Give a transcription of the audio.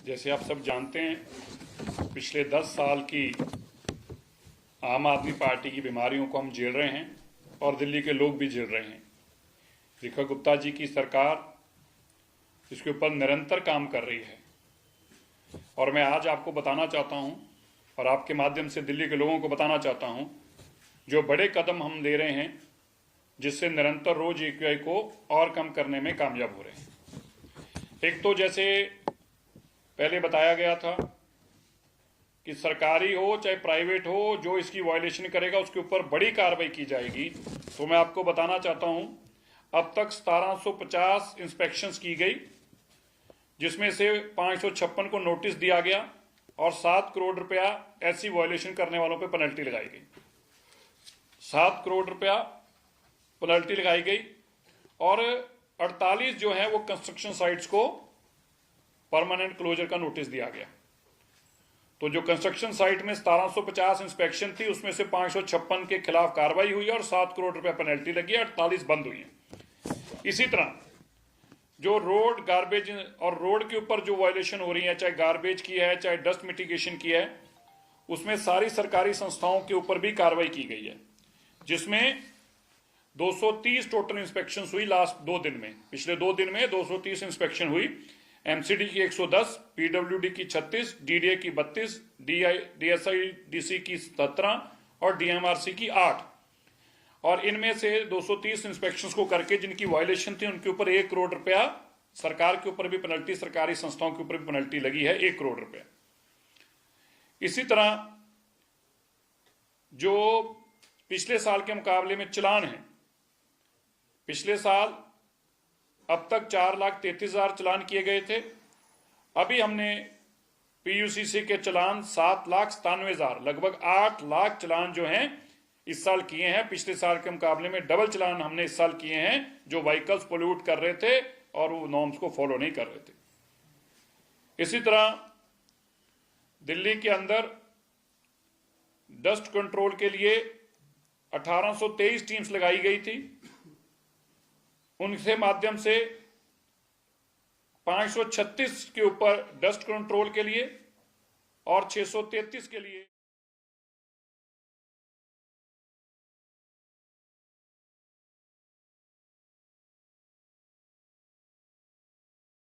जैसे आप सब जानते हैं, पिछले 10 साल की आम आदमी पार्टी की बीमारियों को हम झेल रहे हैं और दिल्ली के लोग भी झेल रहे हैं। रेखा गुप्ता जी की सरकार इसके ऊपर निरंतर काम कर रही है और मैं आज आपको बताना चाहता हूं और आपके माध्यम से दिल्ली के लोगों को बताना चाहता हूं जो बड़े कदम हम ले रहे हैं, जिससे निरंतर रोज AQI को और कम करने में कामयाब हो रहे हैं। एक तो जैसे पहले बताया गया था कि सरकारी हो चाहे प्राइवेट हो, जो इसकी वायलेशन करेगा उसके ऊपर बड़ी कार्रवाई की जाएगी। तो मैं आपको बताना चाहता हूं, अब तक 1750 इंस्पेक्शंस की गई, जिसमें से 556 को नोटिस दिया गया और 7 करोड़ रुपया ऐसी वायलेशन करने वालों पे पेनल्टी लगाई गई। 7 करोड़ रुपया पेनल्टी लगाई गई और 48 जो है वो कंस्ट्रक्शन साइट्स को परमानेंट क्लोजर का नोटिस दिया गया। तो जो कंस्ट्रक्शन साइट में 1750 इंस्पेक्शन थी, उसमें से 556 के खिलाफ कार्रवाई हुई और 7 करोड़ रुपया पेनल्टी लगी, 48 बंद हुई है। इसी तरह जो रोड गार्बेज और रोड के ऊपर जो वायलेशन हो रही है, चाहे गार्बेज की है चाहे डस्ट मिटिगेशन की है, उसमें सारी सरकारी संस्थाओं के ऊपर भी कार्रवाई की गई है, जिसमें 230 टोटल इंस्पेक्शन हुई लास्ट 2 दिन में। पिछले 2 दिन में 230 इंस्पेक्शन हुई। MCD की 110, PWD की 36, DDA की 32, DSIDC की 17 और DMRC की 8। और इनमें से 230 इंस्पेक्शंस को करके जिनकी वायलेशन थी उनके ऊपर 1 करोड़ रुपया, सरकार के ऊपर भी पेनल्टी, सरकारी संस्थाओं के ऊपर भी पेनल्टी लगी है 1 करोड़ रुपया। इसी तरह जो पिछले साल के मुकाबले में चालान है, पिछले साल अब तक 4,33,000 चालान किए गए थे। अभी हमने PUCC के चालान 7,97,000, लगभग 8 लाख चालान जो हैं इस साल किए हैं। पिछले साल के मुकाबले में डबल चालान हमने इस साल किए हैं, जो व्हीकल्स पोल्यूट कर रहे थे और वो नॉर्म्स को फॉलो नहीं कर रहे थे। इसी तरह दिल्ली के अंदर डस्ट कंट्रोल के लिए 1823 टीम्स लगाई गई थी। उनके माध्यम से 536 के ऊपर डस्ट कंट्रोल के लिए और 633 के लिए